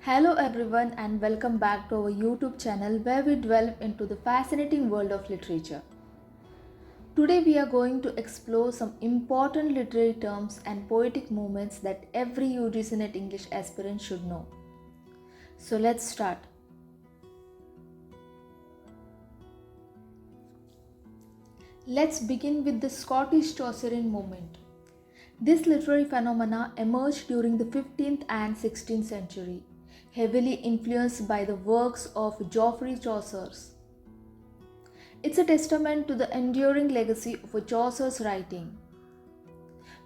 Hello everyone and welcome back to our YouTube channel where we delve into the fascinating world of literature. Today we are going to explore some important literary terms and poetic movements that every UGC NET English aspirant should know. So let's start. Let's begin with the Scottish Chaucerian movement. This literary phenomena emerged during the 15th and 16th century, heavily influenced by the works of Geoffrey Chaucer. It's a testament to the enduring legacy of Chaucer's writing,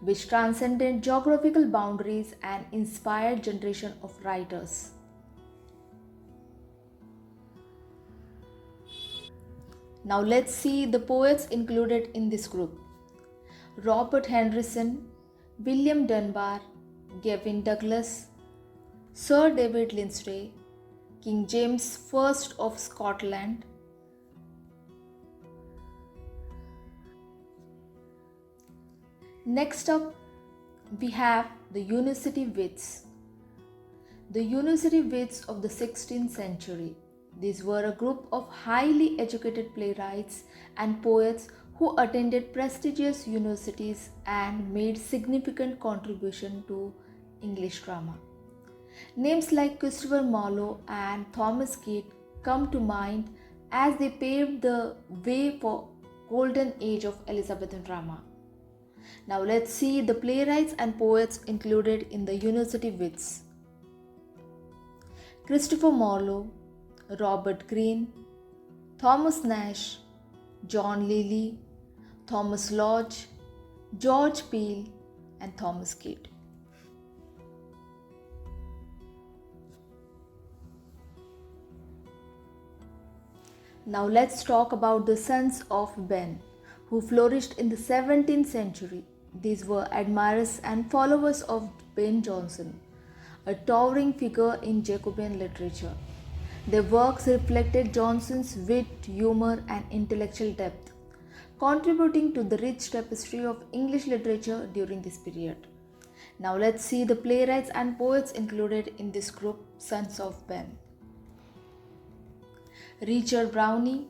which transcended geographical boundaries and inspired generation of writers. Now let's see the poets included in this group. Robert Henryson, William Dunbar, Gavin Douglas, Sir David Lyndsay, King James I of Scotland. Next up, we have the University Wits. The University Wits of the 16th century. These were a group of highly educated playwrights and poets who attended prestigious universities and made significant contribution to English drama. Names like Christopher Marlowe and Thomas Kyd come to mind as they paved the way for golden age of Elizabethan drama. Now let's see the playwrights and poets included in the University Wits. Christopher Marlowe, Robert Greene, Thomas Nash, John Lilly, Thomas Lodge, George Peele, and Thomas Kyd. Now let's talk about the sons of Ben, who flourished in the 17th century. These were admirers and followers of Ben Jonson, a towering figure in Jacobean literature. Their works reflected Jonson's wit, humor, and intellectual depth, contributing to the rich tapestry of English literature during this period. Now let's see the playwrights and poets included in this group, Sons of Ben. Richard Browning,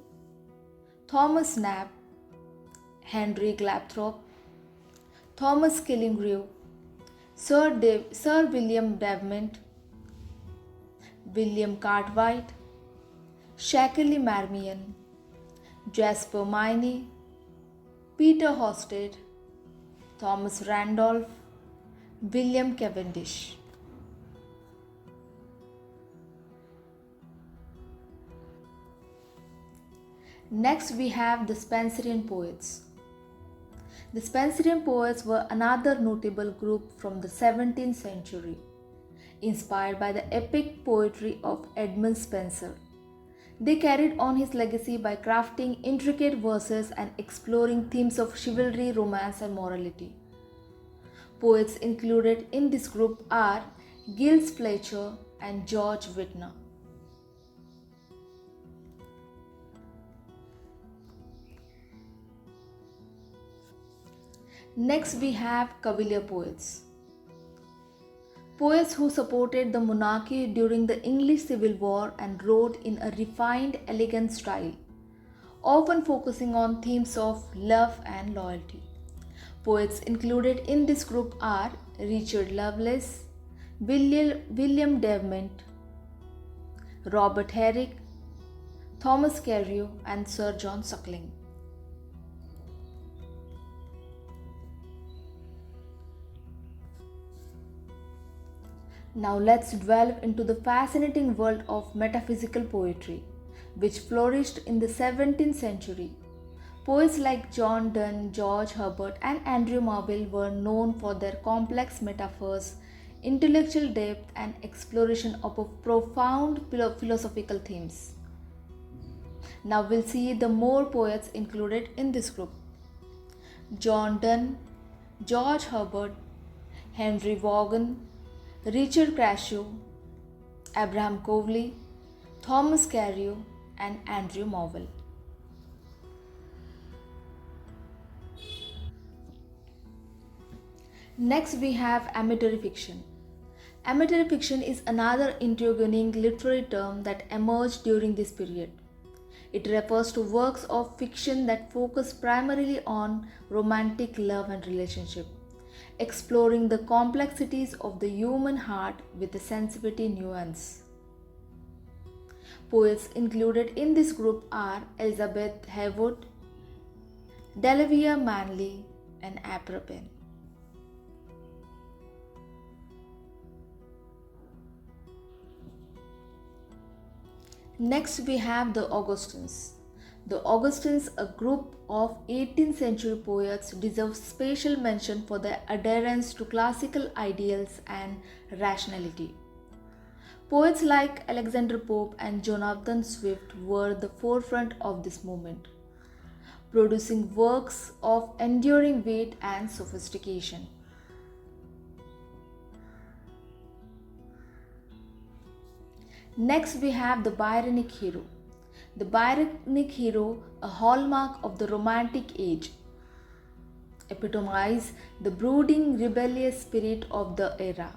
Thomas Knapp, Henry Glapthorpe, Thomas Killigrew, Sir William Davenant, William Cartwright, Shackley Marmion, Jasper Miney, Peter Hosted, Thomas Randolph, William Cavendish. Next we have the Spenserian poets. The Spenserian poets were another notable group from the 17th century, inspired by the epic poetry of Edmund Spenser. They carried on his legacy by crafting intricate verses and exploring themes of chivalry, romance, and morality. Poets included in this group are Giles Fletcher and George Whitner. Next we have Cavalier poets. Poets who supported the monarchy during the English Civil War and wrote in a refined, elegant style, often focusing on themes of love and loyalty. Poets included in this group are Richard Lovelace, William Davenant, Robert Herrick, Thomas Carew, and Sir John Suckling. Now let's delve into the fascinating world of metaphysical poetry, which flourished in the 17th century. Poets like John Donne, George Herbert, and Andrew Marvell were known for their complex metaphors, intellectual depth, and exploration of profound philosophical themes. Now we'll see the more poets included in this group. John Donne, George Herbert, Henry Vaughan, Richard Crashaw, Abraham Covely, Thomas Carew, and Andrew Marvell. Next we have amatory fiction. Amateur fiction is another intriguing literary term that emerged during this period. It refers to works of fiction that focus primarily on romantic love and relationship, exploring the complexities of the human heart with a sensitivity nuance. Poets included in this group are Elizabeth Heywood, Delavere Manley, and Aspirants. Next, we have the Augustans. The Augustans, a group of 18th century poets, deserve special mention for their adherence to classical ideals and rationality. Poets like Alexander Pope and Jonathan Swift were the forefront of this movement, producing works of enduring weight and sophistication. Next, we have the Byronic hero. The Byronic hero, a hallmark of the Romantic age, epitomize the brooding, rebellious spirit of the era.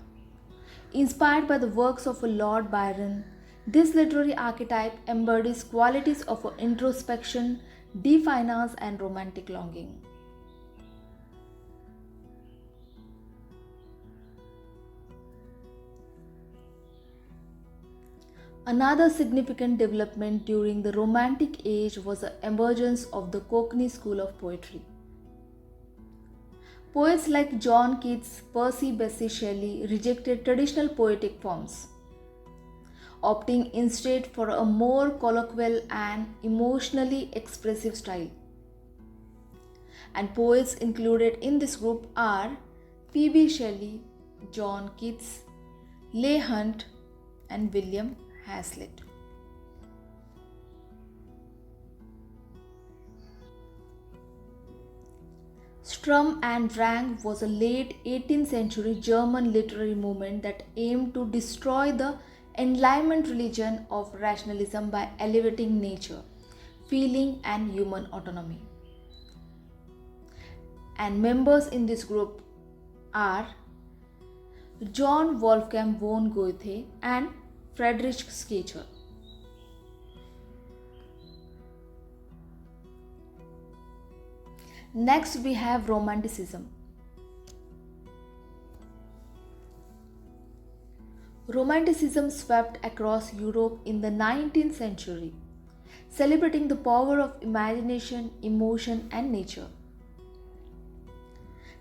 Inspired by the works of Lord Byron, this literary archetype embodies qualities of introspection, defiance, and romantic longing. Another significant development during the Romantic age was the emergence of the Cockney school of poetry. Poets like John Keats, Percy Bysshe Shelley rejected traditional poetic forms, opting instead for a more colloquial and emotionally expressive style. And poets included in this group are P.B. Shelley, John Keats, Leigh Hunt, and William Hazlitt. Sturm and Drang was a late 18th century German literary movement that aimed to destroy the Enlightenment religion of rationalism by elevating nature, feeling, and human autonomy. And members in this group are John Wolfgang von Goethe and Friedrich Schiller. Next, we have Romanticism. Romanticism swept across Europe in the 19th century, celebrating the power of imagination, emotion, and nature.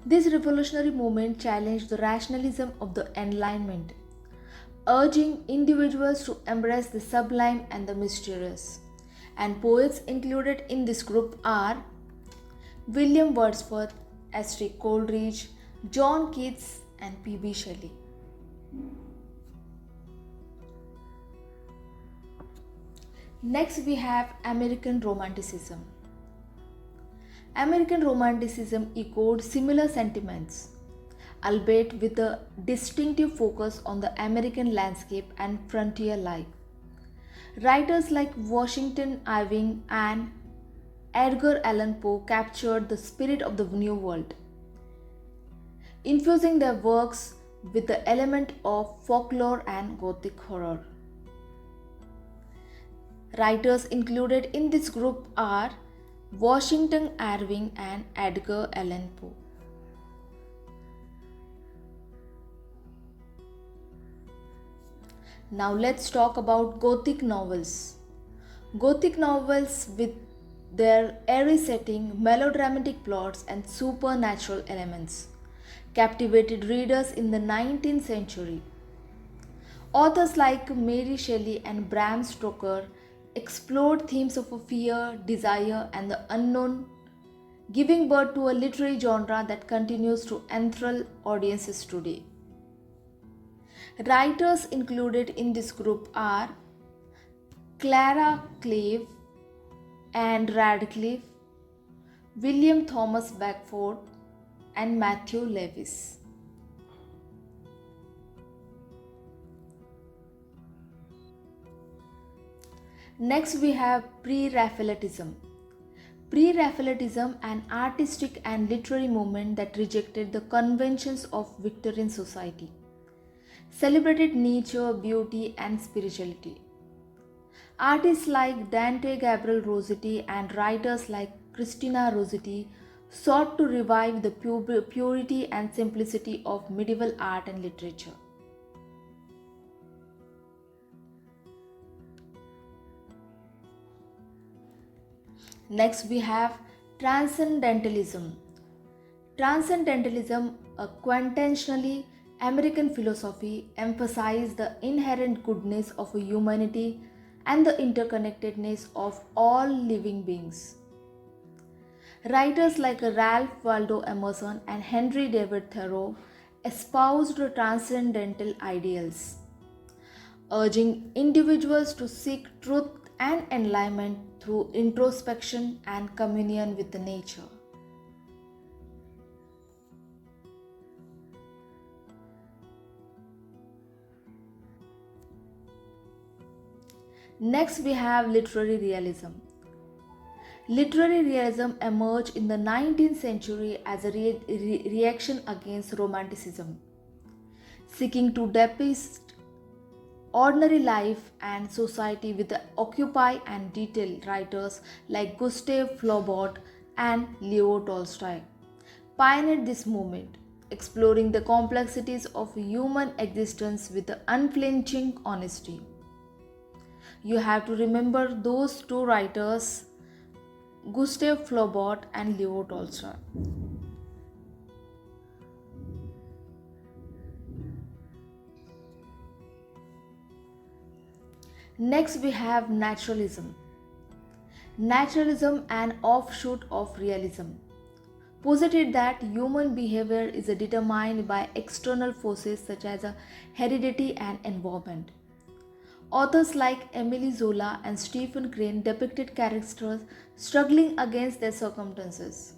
This revolutionary movement challenged the rationalism of the Enlightenment, urging individuals to embrace the sublime and the mysterious. And poets included in this group are William Wordsworth, Astrid Coleridge, John Keats, and P.B. Shelley. Next, we have American Romanticism. American Romanticism echoed similar sentiments, albeit with a distinctive focus on the American landscape and frontier life. Writers like Washington Irving and Edgar Allan Poe captured the spirit of the New World, infusing their works with the element of folklore and Gothic horror. Writers included in this group are Washington Irving and Edgar Allan Poe. Now let's talk about Gothic novels. Gothic novels, with their airy setting, melodramatic plots, and supernatural elements, captivated readers in the 19th century. Authors like Mary Shelley and Bram Stoker explored themes of fear, desire, and the unknown, giving birth to a literary genre that continues to enthrall audiences today. Writers included in this group are Clara Clive, Anne Radcliffe, William Thomas Beckford, and Matthew Lewis. Next, we have Pre-Raphaelitism. Pre-Raphaelitism, an artistic and literary movement that rejected the conventions of Victorian society, celebrated nature, beauty, and spirituality. Artists like Dante Gabriel Rossetti and writers like Christina Rossetti sought to revive the purity and simplicity of medieval art and literature. Next, we have Transcendentalism. Transcendentalism, a quintessentially American philosophy, emphasized the inherent goodness of humanity and the interconnectedness of all living beings. Writers like Ralph Waldo Emerson and Henry David Thoreau espoused transcendental ideals, urging individuals to seek truth and enlightenment through introspection and communion with nature. Next, we have literary realism. Literary realism emerged in the 19th century as a reaction against Romanticism, seeking to depict ordinary life and society with the occupy and detail. Writers like Gustave Flaubert and Leo Tolstoy pioneered this movement, exploring the complexities of human existence with unflinching honesty. You have to remember those two writers, Gustave Flaubert and Leo Tolstoy. Next, we have naturalism. Naturalism, an offshoot of realism, posited that human behavior is determined by external forces such as heredity and environment. Authors like Emily Zola and Stephen Crane depicted characters struggling against their circumstances,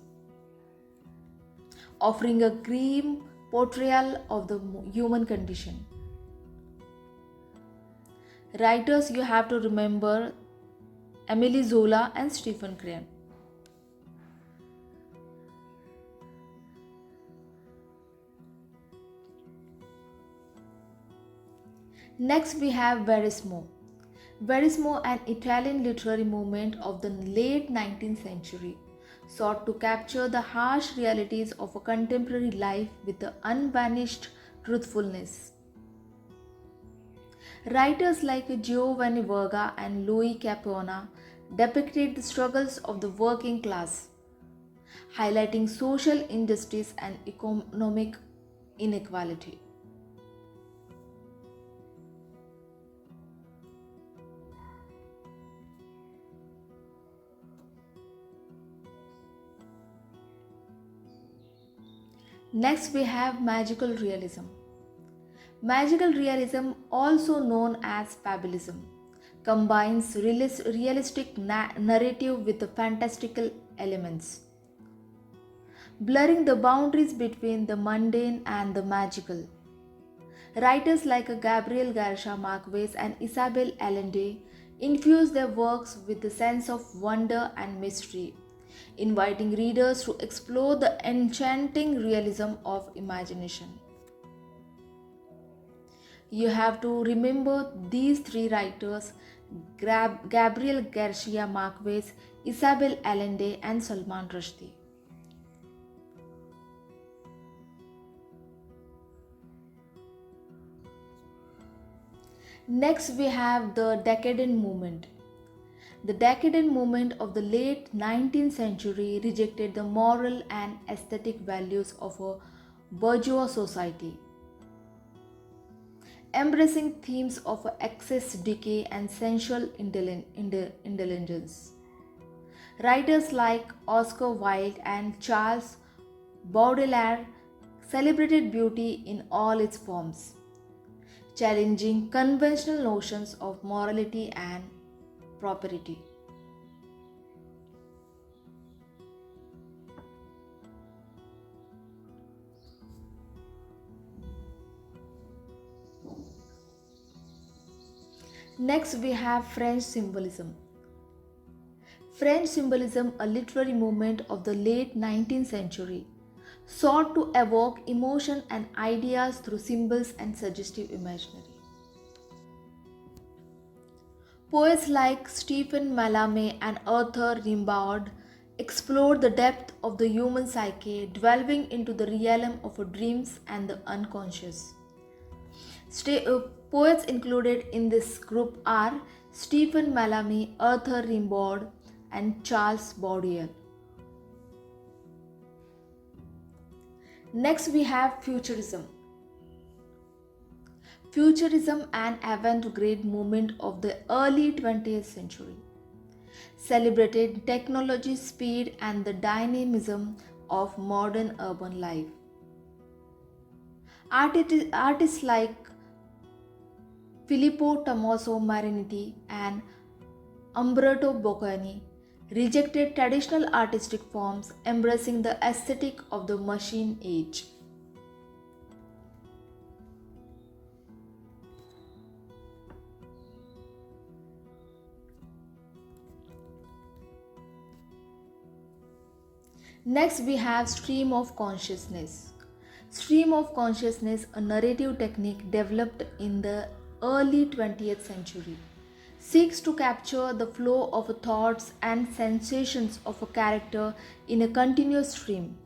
offering a grim portrayal of the human condition. Writers you have to remember: Emily Zola and Stephen Crane. Next, we have Verismo. Verismo, an Italian literary movement of the late 19th century, sought to capture the harsh realities of a contemporary life with the unvarnished truthfulness. Writers like Giovanni Verga and Louis Capuana depicted the struggles of the working class, highlighting social injustice and economic inequality. Next, we have magical realism. Magical realism, also known as fabulism, combines realistic narrative with the fantastical elements, blurring the boundaries between the mundane and the magical. Writers like Gabriel Garcia Marquez and Isabel Allende infuse their works with a sense of wonder and mystery, inviting readers to explore the enchanting realism of imagination. You have to remember these three writers: Gabriel Garcia Marquez, Isabel Allende, and Salman Rushdie. Next, we have the decadent movement. The decadent movement of the late 19th century rejected the moral and aesthetic values of a bourgeois society, embracing themes of excess, decay, and sensual indulgence. Writers like Oscar Wilde and Charles Baudelaire celebrated beauty in all its forms, challenging conventional notions of morality and propriety. Next, we have French symbolism. French symbolism, a literary movement of the late 19th century, sought to evoke emotion and ideas through symbols and suggestive imagery. Poets like Stephen Mallarmé and Arthur Rimbaud explored the depth of the human psyche, delving into the realm of dreams and the unconscious. Poets included in this group are Stephen Mallarmé, Arthur Rimbaud, and Charles Baudelaire. Next, we have Futurism. Futurism, an avant-garde movement of the early 20th century, celebrated technology, speed, and the dynamism of modern urban life. Artists like Filippo Tommaso Marinetti and Umberto Bocconi rejected traditional artistic forms, embracing the aesthetic of the machine age. Next, we have stream of consciousness. Stream of consciousness, a narrative technique developed in the early 20th century, seeks to capture the flow of thoughts and sensations of a character in a continuous stream.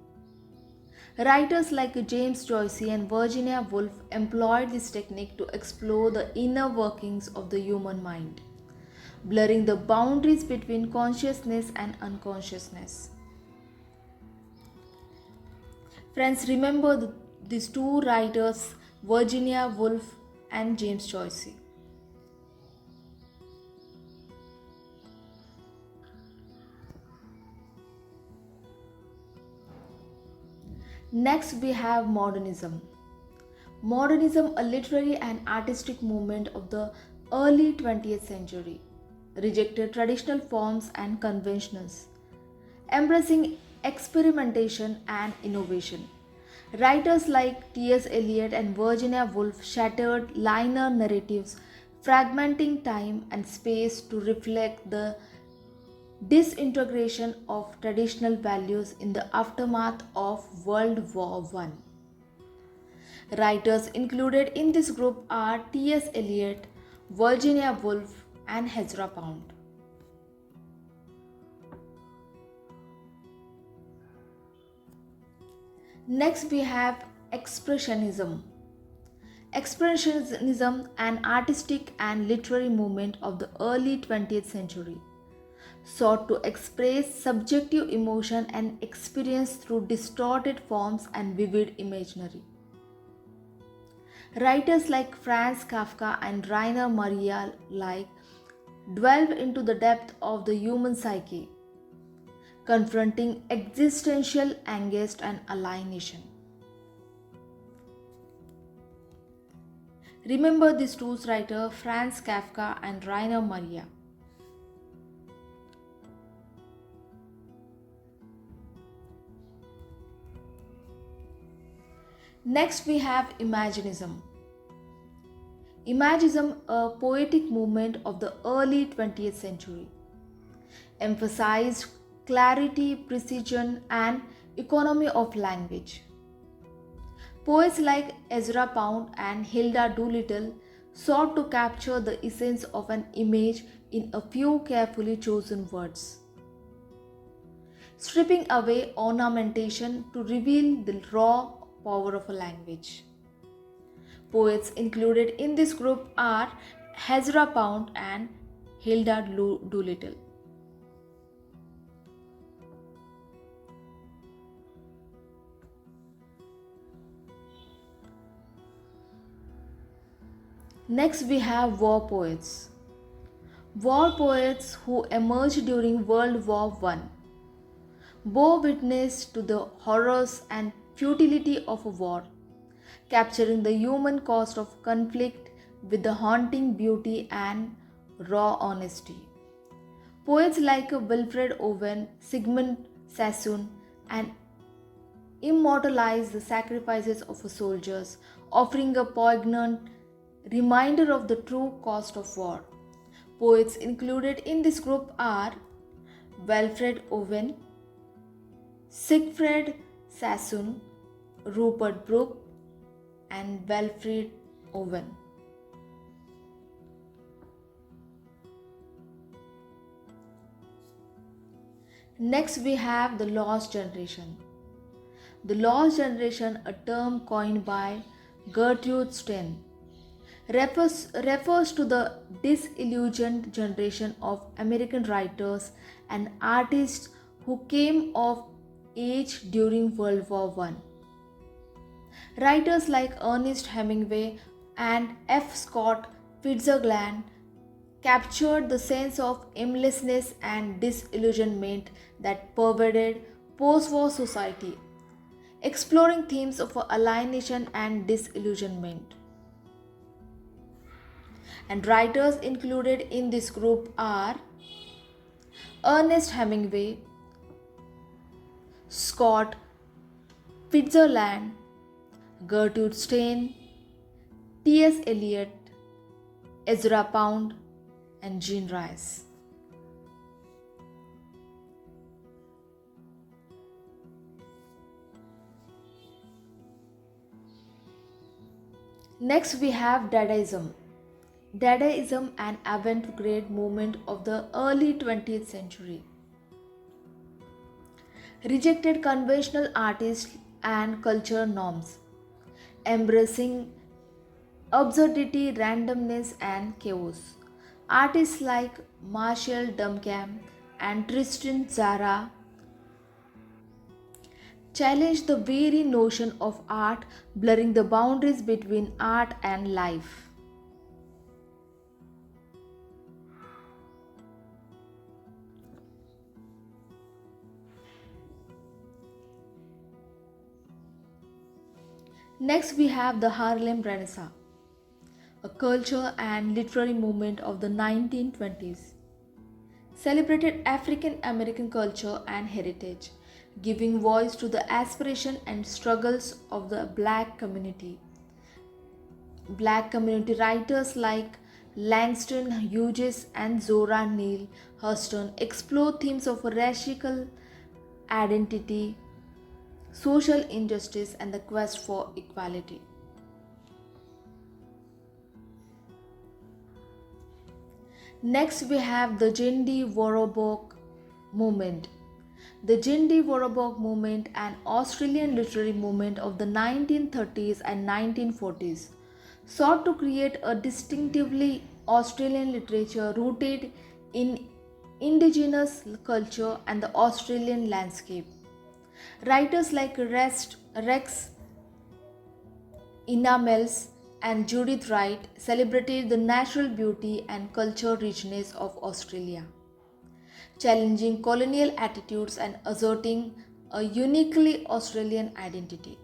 Writers like James Joyce and Virginia Woolf employed this technique to explore the inner workings of the human mind, blurring the boundaries between consciousness and unconsciousness. Friends, remember these two writers, Virginia Woolf and James Joyce. Next, we have modernism. Modernism, a literary and artistic movement of the early 20th century, rejected traditional forms and conventions, embracing experimentation and innovation. Writers like T.S. Eliot and Virginia Woolf shattered linear narratives, fragmenting time and space to reflect the disintegration of traditional values in the aftermath of World War I. Writers included in this group are T.S. Eliot, Virginia Woolf, and Ezra Pound. Next, we have Expressionism. Expressionism, an artistic and literary movement of the early 20th century, sought to express subjective emotion and experience through distorted forms and vivid imagery. Writers like Franz Kafka and Rainer Maria Rilke delve into the depth of the human psyche, confronting existential angst and alienation. Remember these two writers, Franz Kafka and Rainer Maria. Next, we have Imaginism. Imagism, a poetic movement of the early 20th century, emphasized clarity, precision, and economy of language. Poets like Ezra Pound and Hilda Doolittle sought to capture the essence of an image in a few carefully chosen words, stripping away ornamentation to reveal the raw power of a language. Poets included in this group are Ezra Pound and Hilda Doolittle. Next, we have war poets. War poets who emerged during World War I bore witness to the horrors and futility of a war, capturing the human cost of conflict with the haunting beauty and raw honesty. Poets like Wilfred Owen, Sigmund Sassoon, and immortalize the sacrifices of soldiers, offering a poignant reminder of the true cost of war. Poets included in this group are Wilfred Owen, Sigfrid Sassoon, Rupert Brooke, and Wilfred Owen. Next, we have the lost generation. The lost generation, a term coined by Gertrude Stein, refers to the disillusioned generation of American writers and artists who came of age during World War I. Writers like Ernest Hemingway and F. Scott Fitzgerald captured the sense of aimlessness and disillusionment that pervaded post-war society, exploring themes of alienation and disillusionment. And writers included in this group are Ernest Hemingway, Scott Fitzgerald, Gertrude Stein, T.S. Eliot, Ezra Pound, and Jean Rice. Next, we have Dadaism. Dadaism, an avant-garde movement of the early 20th century, rejected conventional artist and culture norms, embracing absurdity, randomness, and chaos. Artists like Marshall Duchamp and Tristan Tzara challenged the very notion of art, blurring the boundaries between art and life. Next, we have the Harlem Renaissance, a culture and literary movement of the 1920s, celebrated African American culture and heritage, giving voice to the aspiration and struggles of the Black community. Black community writers like Langston Hughes and Zora Neale Hurston explore themes of racial identity, social injustice, and the quest for equality. Next, we have the Jindy Worobok movement. The Jindy Worobok movement, an Australian literary movement of the 1930s and 1940s, sought to create a distinctively Australian literature rooted in indigenous culture and the Australian landscape. Writers like Rex Inamels and Judith Wright celebrated the natural beauty and cultural richness of Australia, challenging colonial attitudes and asserting a uniquely Australian identity.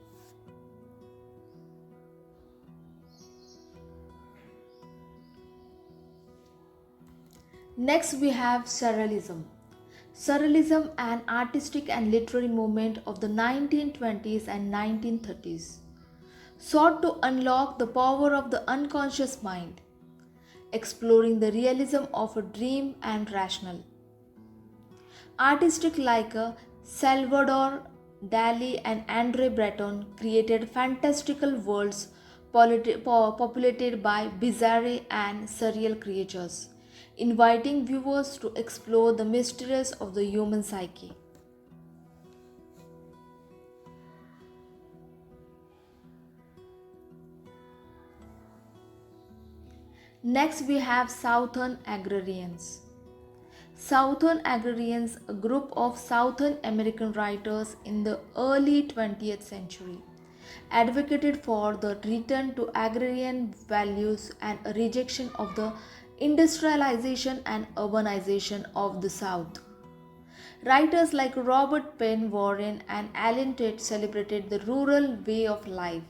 Next, we have Surrealism. Surrealism, an artistic and literary movement of the 1920s and 1930s, sought to unlock the power of the unconscious mind, exploring the realism of a dream and rational. Artists like Salvador Dali and Andre Breton created fantastical worlds populated by bizarre and surreal creatures, inviting viewers to explore the mysteries of the human psyche. Next, we have Southern Agrarians. Southern Agrarians, a group of Southern American writers in the early 20th century, advocated for the return to agrarian values and a rejection of the industrialization and urbanization of the South. Writers like Robert Penn Warren and Alan Tate celebrated the rural way of life,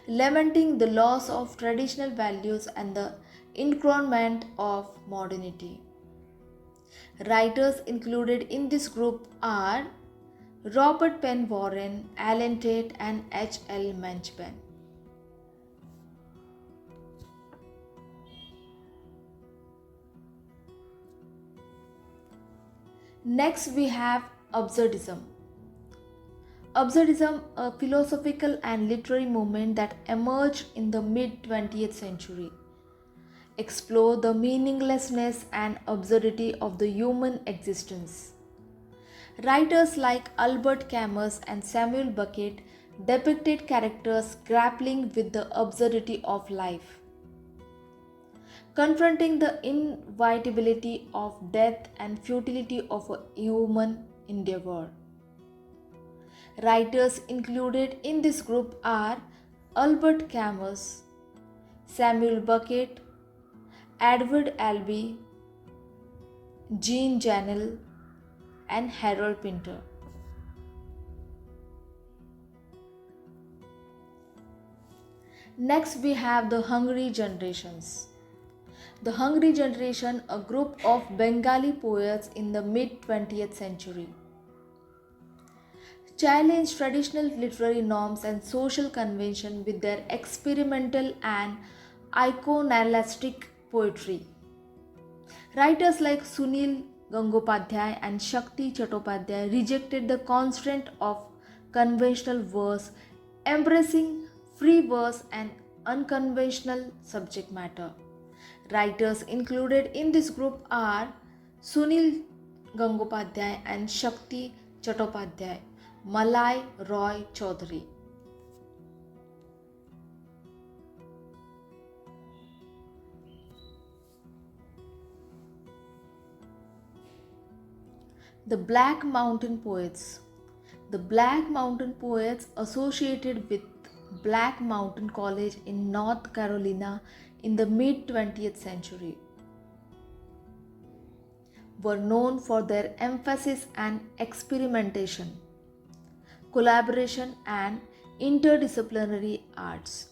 lamenting the loss of traditional values and the encroachment of modernity. Writers included in this group are Robert Penn Warren, Alan Tate, and H. L. Mencken. Next, we have Absurdism. Absurdism, a philosophical and literary movement that emerged in the mid 20th century, explore the meaninglessness and absurdity of the human existence. Writers like Albert Camus and Samuel Beckett depicted characters grappling with the absurdity of life, confronting the inevitability of death and futility of a human endeavor. Writers included in this group are Albert Camus, Samuel Beckett, Edward Albee, Jean Janel, and Harold Pinter. Next, we have the Hungry Generations. The Hungry Generation, a group of Bengali poets in the mid 20th century, challenged traditional literary norms and social convention with their experimental and iconoclastic poetry. Writers like Sunil Gangopadhyay and Shakti Chattopadhyay rejected the constraint of conventional verse, embracing free verse and unconventional subject matter. Writers included in this group are Sunil Gangopadhyay and Shakti Chattopadhyay, Malai Roy Chaudhary. The Black Mountain Poets. The Black Mountain Poets, associated with Black Mountain College in North Carolina in the mid 20th century, were known for their emphasis and experimentation, collaboration, and interdisciplinary arts.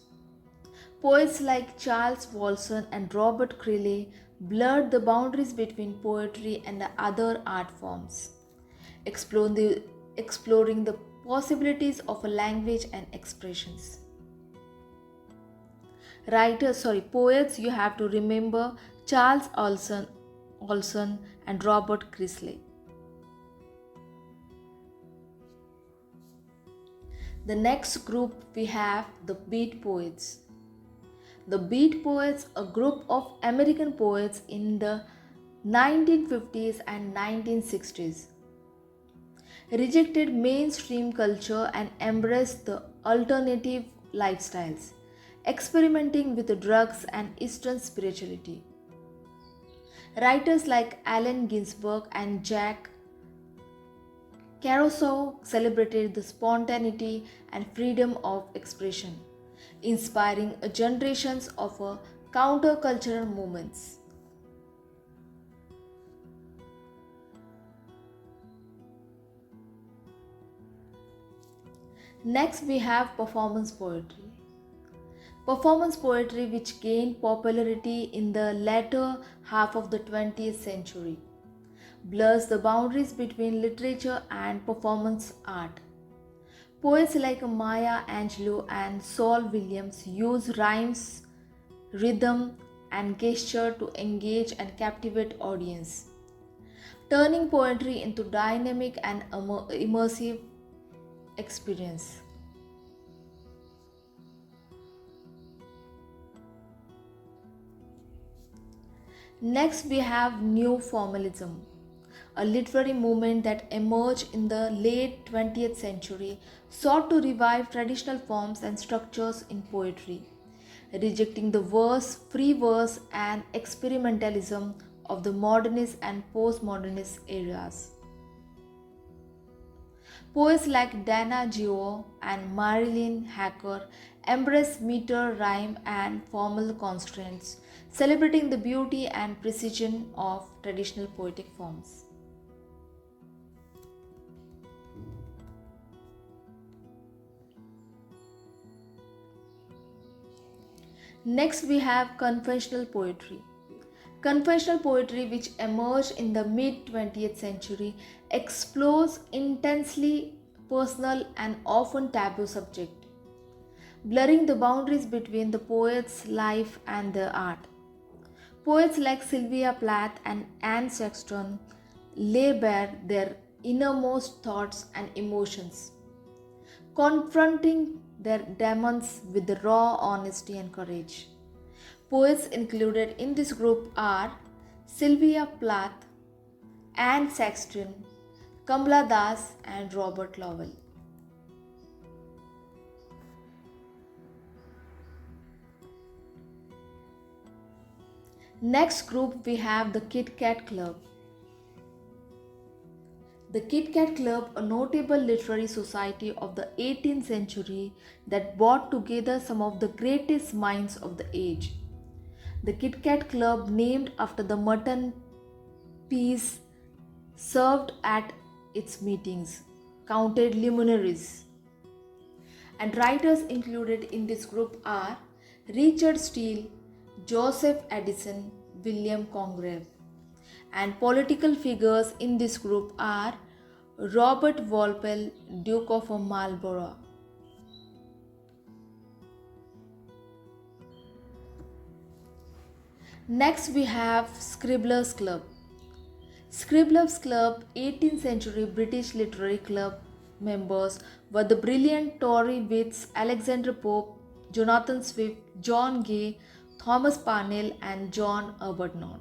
Poets like Charles Wolson and Robert Creeley blurred the boundaries between poetry and the other art forms, exploring the possibilities of a language and expressions. Poets, you have to remember Charles Olson and Robert Creeley. The next group we have the Beat Poets. The Beat Poets, a group of American poets in the 1950s and 1960s, rejected mainstream culture and embraced the alternative lifestyles, experimenting with drugs and Eastern spirituality. Writers like Allen Ginsberg and Jack Kerouac celebrated the spontaneity and freedom of expression, inspiring generations of countercultural movements. Next, we have performance poetry. Performance poetry, which gained popularity in the latter half of the 20th century, blurs the boundaries between literature and performance art. Poets like Maya Angelou and Saul Williams use rhymes, rhythm, and gesture to engage and captivate audience, turning poetry into dynamic and immersive experience. Next, we have New Formalism, a literary movement that emerged in the late 20th century, sought to revive traditional forms and structures in poetry, rejecting the free verse, and experimentalism of the modernist and postmodernist eras. Poets like Dana Gio and Marilyn Hacker embrace meter, rhyme, and formal constraints, celebrating the beauty and precision of traditional poetic forms. Next, we have conventional poetry. Conventional poetry, which emerged in the mid 20th century, explores intensely personal and often taboo subject, blurring the boundaries between the poet's life and the art. Poets like Sylvia Plath and Anne Sexton lay bare their innermost thoughts and emotions, confronting their demons with the raw honesty and courage. Poets included in this group are Sylvia Plath, Anne Sexton, Kamala Das, and Robert Lowell. Next group we have the Kit Kat Club. The Kit Kat Club, a notable literary society of the 18th century that brought together some of the greatest minds of the age. The Kit Kat Club, named after the mutton pies served at its meetings, counted luminaries. And writers included in this group are Richard Steele, Joseph Addison, William Congreve. And political figures in this group are Robert Walpole, Duke of Marlborough. Next we have Scribblers Club. Scribblers Club, 18th century British literary club members were the brilliant Tory wits Alexander Pope, Jonathan Swift, John Gay, Thomas Parnell, and John Arbuthnot.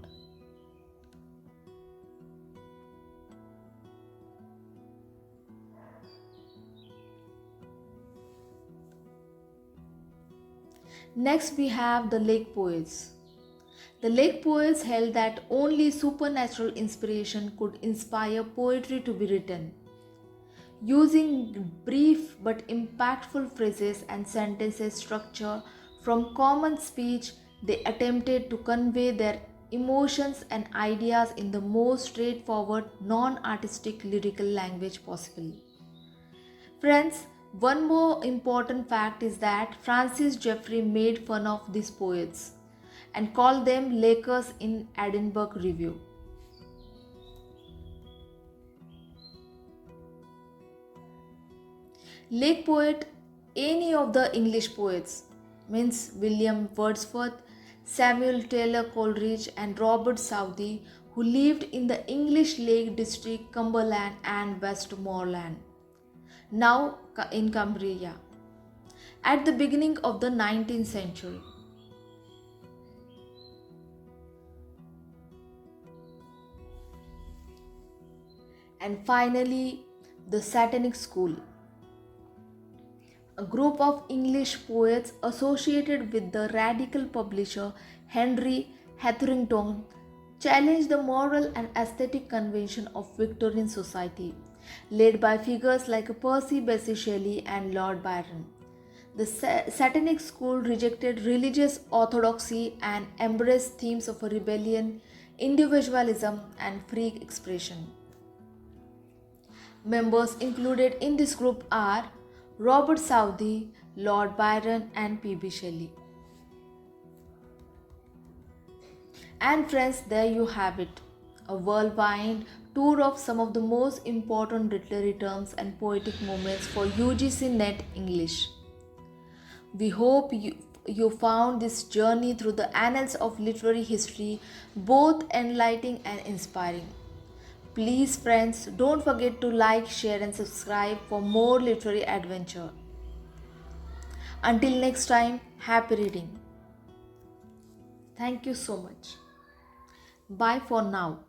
Next we have the Lake Poets. The Lake Poets held that only supernatural inspiration could inspire poetry to be written. Using brief but impactful phrases and sentences structure from common speech, they attempted to convey their emotions and ideas in the most straightforward, non-artistic lyrical language possible. Friends, one more important fact is that Francis Jeffrey made fun of these poets and called them Lakers in Edinburgh Review. Lake poet, any of the English poets, means William Wordsworth, Samuel Taylor Coleridge, and Robert Southey, who lived in the English Lake District, Cumberland and Westmoreland, now in Cumbria, at the beginning of the 19th century. And finally, the Satanic School, a group of English poets associated with the radical publisher Henry Hetherington, challenged the moral and aesthetic convention of Victorian society, led by figures like Percy Bysshe Shelley and Lord Byron. The Satanic School rejected religious orthodoxy and embraced themes of rebellion, individualism, and free expression. Members included in this group are Robert Southey, Lord Byron, and P.B. Shelley. And friends, there you have it, a whirlwind tour of some of the most important literary terms and poetic movements for UGC NET English. We hope you found this journey through the annals of literary history both enlightening and inspiring. Please friends, don't forget to like, share and subscribe for more literary adventure. Until next time, happy reading. Thank you so much. Bye for now.